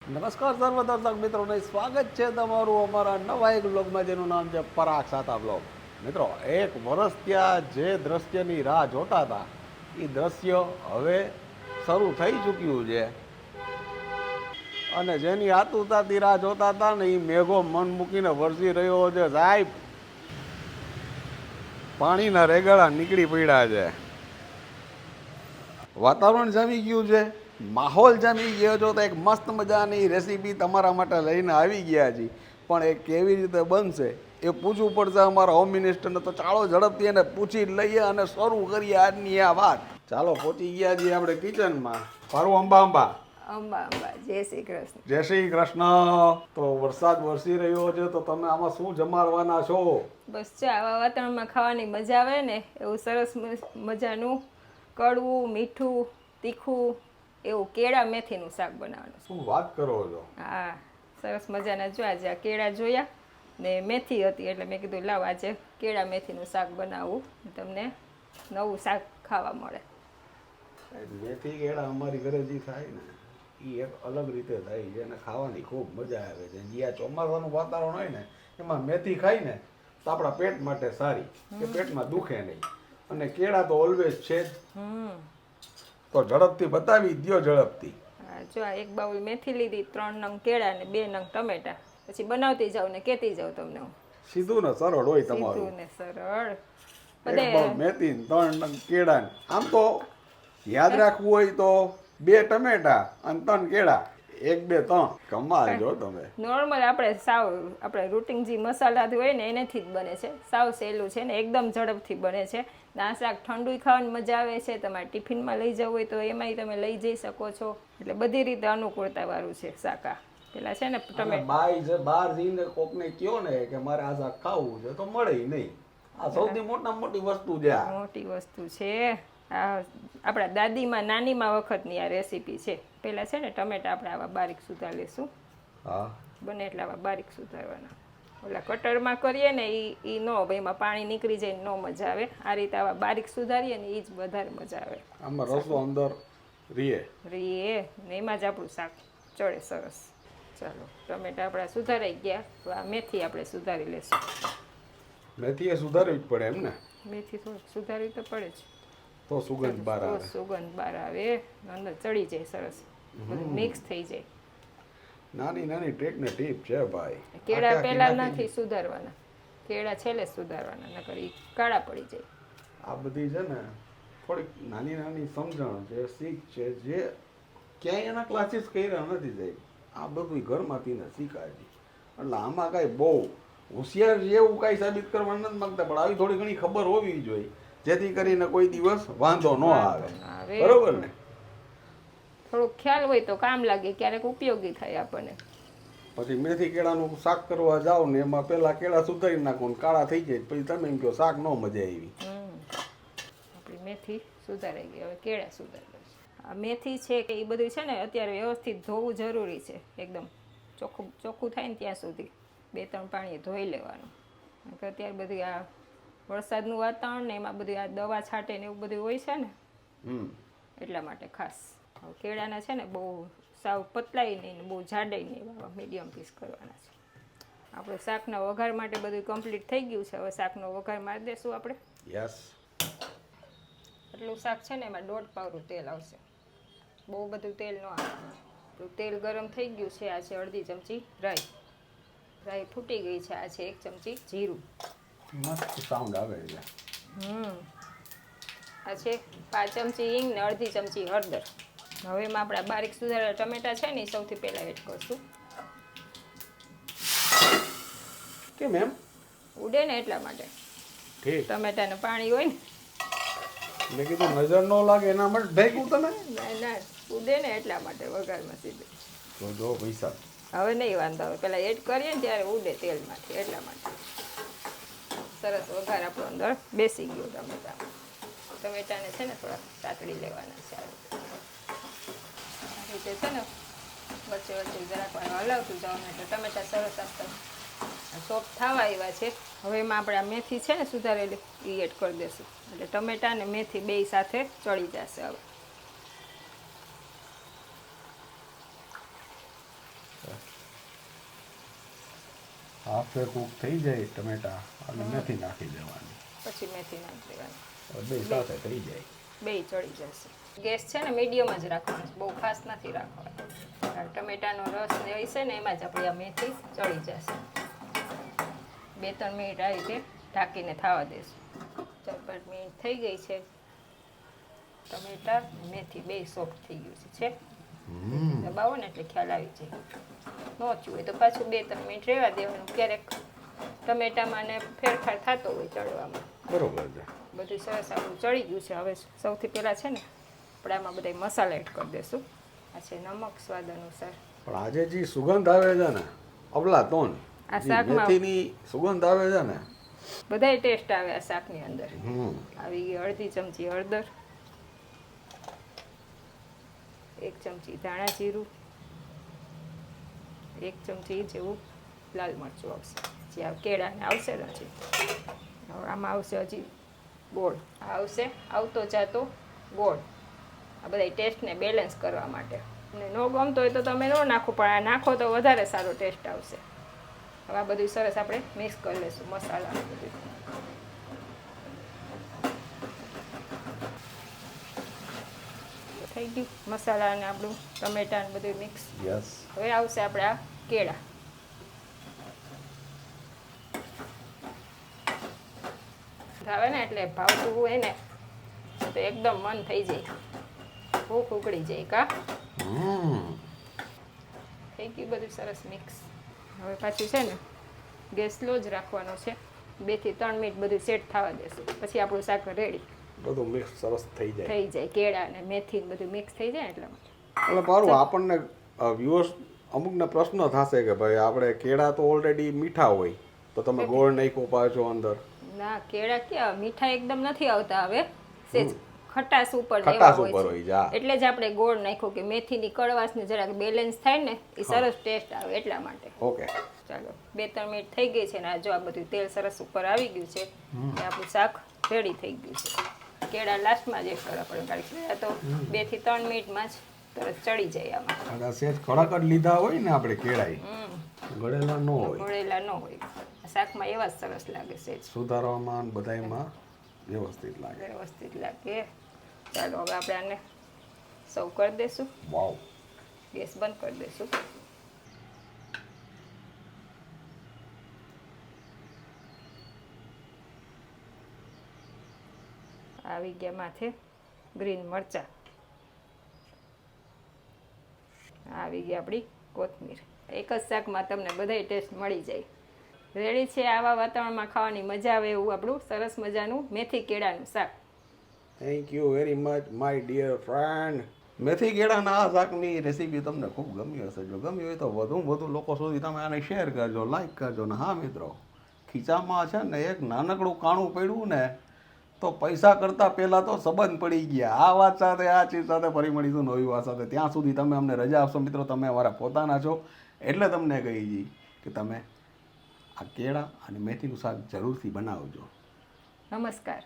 નમસ્કાર સર્વ દર્શક મિત્રોને સ્વાગત છે તમારું અમારા નવા એક બ્લોગમાં જેનું નામ છે પરાગ સાતા બ્લોગ. મિત્રો, એક વર્ષ ત્યાં જે દ્રશ્યની રાહ જોતા હતા એ દ્રશ્ય હવે શરૂ થઈ ચૂક્યું છે અને જેની આતુરતાથી રાહ જોતા હતા ને એ મેઘો મન મૂકીને વરસી રહ્યો છે. સાહેબ, પાણીના રેગડા નીકળી પડ્યા છે, વાતાવરણ જામી ગયું છે, માહોલ જામી ગયો છો. તો એક મસ્ત મજાની રેસીપી તમારા માટે લઈને આવી ગયા છીએ, પણ એ કેવી રીતે બનશે એ પૂછવું પડશે અમારા હોમ મિનિસ્ટરને. તો ચાલો ઝડપથી એને પૂછી લઈએ અને શરૂ કરીએ આજની આ વાત. ચાલો પહોંચી ગયા છીએ આપણે કિચનમાં. પારું અંબા અંબા અંબા અંબા, જય શ્રી કૃષ્ણ. જય શ્રી કૃષ્ણ. તો વરસાદ વરસી રહ્યો છે, તો તમે આમાં શું જમાડવાના છો? બસ છે, આવા વાતાવરણમાં ખાવાની મજા આવે ને એવું સરસ મજાનું કડવું, મીઠું, તીખું એવું કેળા મેથીનું શાક બનાવવાનું. શું વાત કરો છો? હા, સરસ મજાના. જો આજે આ કેળા જોયા ને મેથી હતી એટલે મેં કીધું લાવ આજે કેળા મેથીનું શાક બનાવવું, તમને નવું શાક ખાવા મળે. મેથી કેળા અમારી ઘરે જે થાય ને એ એક અલગ રીતે થાય છે અને ખાવાની ખૂબ મજા આવે છે. જે આ ચોમાસાનું વાતાવરણ હોય ને એમાં મેથી ખાઈ ને તો આપણા પેટ માટે સારી, કે પેટમાં દુખે નહીં. અને કેળા તો ઓલવેઝ છે જ. તો ઝડપથી બતાવી દો, ઝડપથી. હા, જો આ એક બાઉલ મેથી લીધી, 3 નંગ કેળા ને 2 નંગ ટમેટા. પછી બનાવતી જાઉં ને કહેતી જાઉં તમને હું. સીધું ને સરળ હોય તમારું. સીધું ને સરળ. એક બાઉલ મેથી, 3 નંગ કેળા. આમ તો યાદ રાખવું હોય તો 2 ટમેટા અને 3 કેળા, 1 2 3. કમાલ જો તમે. નોર્મલ આપણે રૂટિન જે મસાલા હોય ને એનાથી જ બને છે. સાવ સહેલું છે ને એકદમ ઝડપથી બને છે. આ શાક ઠંડુ ખાવાની મજા આવે છે. તમારે ટિફિનમાં લઈ જવું હોય તો એમાંય તમે લઈ જઈ શકો છો. એટલે બધી રીતે અનુકૂળતા વાળું છે શાક. પેલા છે ને ટમેટા બાઈ છે બહાર જઈને કોકને કયો ને કે મારે આ શાક ખાવું છે તો મળે નહીં. આ સૌથી મોટી વસ્તુ છે. મોટી વસ્તુ છે. આ આપણા દાદીમાં નાનીમાં વખતની આ રેસીપી છે. પહેલાં છે ને ટમેટા આપણે આવા બારીક સુધાર લઈશું. હા, બને એટલે આવા બારીક સુધારવાના. ઓલા કટરમાં કરીએ ને એ નો, એમાં પાણી નીકળી જાય, નો મજા આવે. આ રીતે આવા બારીક સુધારીએ ને એ જ વધારે મજા આવે. આમાં રસો અંદર રીએ ને એમાં જ આપણું શાક ચડે સરસ. ચાલો, ટમેટા આપણા સુધારાઈ ગયા. તો આ મેથી આપણે સુધારી લેશું. મેથી એ સુધારવી જ પડે એમ ને? મેથી થોડીક સુધારવી તો પડે જ, તો સુગંધ બહાર આવે. સુગંધ બહાર આવે, અંદર ચડી જાય સરસ, બધું મિક્સ થઈ જાય. નાની નાની ટ્રીક ને ટીપ છે ભાઈ. કેળા પહેલા નથી સુધારવાના, કેળા છેલ્લે સુધારવાના, નકર ઈ કાળા પડી જાય. આ બધી છે ને થોડીક નાની નાની સમજણ છે, શીખ છે, જે ક્યાંય એના ક્લાસીસ કર્યા નથી સાહેબ. આ બધું ઘરમાંથી ને શીખાય છે. એટલે આમાં કાંઈ બહુ હોશિયાર જેવું કાંઈ સાબિત કરવા નથી માંગતા, પણ આવી થોડી ઘણી ખબર હોવી જોઈએ, જેથી કરીને કોઈ દિવસ વાંધો ન આવે. બરોબર ને? થોડોક ખ્યાલ હોય તો કામ લાગે, ક્યારેક ઉપયોગી થાય આપણને. પછી મેથી કેળાનું શાક કરવા જાઓ ને એમાં પેલા કેળા સુધારી નાખો ને કાળા થઈ જાય, પછી તમે એમ કહો શાક નો મજા આવી. આપણી મેથી સુધારાઈ ગઈ, હવે કેળા સુધારી. આ મેથી છે કે એ બધું છે ને અત્યારે વ્યવસ્થિત ધોવું જરૂરી છે. એકદમ ચોખ્ખું થાય ને ત્યાં સુધી 2-3 પાણીએ ધોઈ લેવાનું. કારણ કે અત્યારે બધું આ વરસાદનું વાતાવરણ ને એમાં બધું આ દવા છાંટે ને એવું બધું હોય છે ને, એટલા માટે ખાસ. કેળાના છે ને બહુ સાવ પતલાય નહીં ને બહુ જાડાઈ નહીં, એવા મીડિયમ પીસ કરવાના છે. આપણે શાકના વઘાર માટે બધું કમ્પ્લીટ થઈ ગયું છે. હવે શાકનો વઘાર મારી દઈશું આપણે. યસ. એટલું શાક છે ને એમાં 1.5 પાવરું તેલ આવશે, બહુ બધું તેલ ન આવે. તેલ ગરમ થઈ ગયું છે. આ છે અડધી ચમચી રાઈ ફૂટી ગઈ છે. આ છે 1 ચમચી જીરું. મસ્ત સાઉન્ડ આવે છે. આ છે 5 ચમચી હિંગ ને અડધી ચમચી હળદર. હવે એમાં આપણા બારીક સુધારેલા ટમેટા છે ને એ સૌથી પહેલાં એડ કરશું. કેમ એમ? ઉડે ને એટલા માટે. ઠીક. ટમેટાનું પાણી હોય ને, મેં કીધું નજર ન લાગે એના માટે ઢાંક્યું તમે? ના, ઉડે ને એટલા માટે વઘારમાં સીધું. જો પૈસા હવે નહીં વાંધો આવે, પહેલાં એડ કરીએ ને ત્યારે ઉડે તેલમાંથી, એટલા માટે. સરસ વઘાર આપણો અંદર બેસી ગયો. ટમેટાને છે ને થોડા સાતળી લેવાના છે. આ રીતે છે ને વચ્ચે જરાક વાર હલાવતું જવાનું એટલે ટમેટા સરસ આપતા સોફ્ટ થવા આવ્યા છે. હવે એમાં આપણે આ મેથી છે ને સુધારેલી એ એડ કરી દઈશું, એટલે ટમેટા અને મેથી બે સાથે ચડી જશે. હવે હાફે કૂક થઈ જાય ટમેટા અને મેથી નાખી દેવાની, પછી મેથી નાખી દેવાની, બે સાથે થઈ જાય. બે ચડી જશે. ગેસ છે ને મીડિયમ જ રાખવાનો છે, બહુ ફાસ્ટ નથી રાખવાનો. ટમેટાનો રસ ને હોય છે ને એમાં જ આપણી આ મેથી ચડી જશે. 2-3 મિનિટ આવી રીતે ઢાંકીને થવા દેશું. 4-5 મિનિટ થઈ ગઈ છે. ટમેટા મેથી બે સોફ્ટ થઈ ગયું છે. દબાવો ને એટલે ખ્યાલ આવી જાય. ન થયું હોય તો પાછું 2-3 મિનિટ રહેવા દેવાનું. ક્યારેક ટમેટામાં ને ફેરફાર થતો હોય ચડવામાં. બરોબર છે. બધું સરસ આપણું ચડી ગયું છે. હવે સૌથી પહેલાં છે ને આપણે આમાં બધા મસાલા એડ કરી દઈશું. આ છે નમક સ્વાદ અનુસાર. પણ આજે જે સુગંધ આવે છે ને અબલાતોન, આ શાકમાં મેથીની સુગંધ આવે છે ને, બધાય ટેસ્ટ આવે આ શાકની અંદર. આવી ગઈ અડધી ચમચી હળદર, 1 ચમચી ધાણા જીરું, 1 ચમચી જેવું લાલ મરચું આવશે. જે આ કેળાને આવશે ને હજી. હવે આમાં આવશે હજી ગોળ. આવશે આવતો જાતો ગોળ. આ બધા ટેસ્ટને બેલેન્સ કરવા માટે. અને ન ગમતો હોય તો તમે ન નાખો, પણ આ નાખો તો વધારે સારો ટેસ્ટ આવશે. હવે આ બધું સરસ આપણે મિક્સ કરી લઈશું મસાલા બધું. થઈ ગયું મસાલા અને આપણું ટમેટા ને બધું મિક્સ. યસ. હવે આવશે આપણે આ કેળા. આવે ને એટલે ભાવતું હોય ને તો એકદમ મન થઈ જાય, ભૂખ ઉકળી જાય. કા થઈ ગયું બધું સરસ મિક્સ. હવે પાછું છે ને ગેસ સ્લો જ રાખવાનો છે. 2 થી 3 મિનિટ બધું સેટ થવા દેશું, પછી આપણું શાક રેડી બધું મિક્સ સરસ થઈ જાય. થઈ જાય. કેળા અને મેથી બધું મિક્સ થઈ જાય એટલા માટે. એટલે પારું આપણને વ્યુઅર્સ અમુકને પ્રશ્ન થશે કે ભાઈ આપણે કેળા તો ઓલરેડી મીઠા હોય તો તમે ગોળ નાખ્યો પાછો અંદર. ના, કેળા ક્યાં મીઠા એકદમ નથી આવતા. હવે સેજ ખટાશ ઉપર ખટાશ લેવા ઉપર હોય હોય છે. છે, હા. એટલે જ આપણે ગોળ નાખ્યો કે મેથીની કડવાશને જરાક બેલેન્સ થાય ને એ સરસ ટેસ્ટ આવે એટલા માટે. ઓકે. ચાલો 2-3 મિનિટ થઈ ગઈ છે ને આ જો આ બધું તેલ સરસ ઉપર આવી ગયું છે. એ આપણું શાક રેડી થઈ ગયું છે. કેળા લાસ્ટમાં જ એડ કરવા પડે, કારણ કે કેળા તો 2 થી 3 મિનિટમાં જ તરત ચડી જાય આમાં. અને સેજ કડક જ લીધા હોય ને આપણે કેળાઈ, ગળેલા ન હોય. ગળેલા ન હોય. શાકમાં એવા જ સરસ લાગે છે. સુધારવામાં ને બધાયમાં વ્યવસ્થિત લાગે. વ્યવસ્થિત લાગે. ચાલો હવે આપણે આને સર્વ કરી દઈશું. વાવ. ગેસ બંધ કરી દઈશું. આવી ગયા માથે ગ્રીન મરચા, આવી ગઈ આપણી કોથમીર. એક જ શાકમાં તમને બધાય ટેસ્ટ મળી જાય. રેડી છે. આવા વાતાવરણમાં ખાવાની મજા આવે એવું આપણું સરસ મજાનું મેથી કેળાનું શાક. Thank you very much my dear friend. મેથી કેળાના આ શાકની રેસીપી તમને ખૂબ ગમી હશે. જો ગમી હોય તો વધુ લોકો સુધી તમે આને શેર કરજો, લાઈક કરજો. ને હા મિત્રો, ખીચામાં છે ને એક નાનકડું કાણું પડ્યું ને તો પૈસા કરતાં પહેલાં તો સંબંધ પડી ગયા. આ વાત સાથે, આ ચીજ સાથે ફરી મળીશું નવી વાત સાથે. ત્યાં સુધી તમે અમને રજા આપશો મિત્રો. તમે અમારા પોતાના છો એટલે તમને કહી છીએ કે તમે આ કેળા અને મેથીનું શાક જરૂરથી બનાવજો. નમસ્કાર.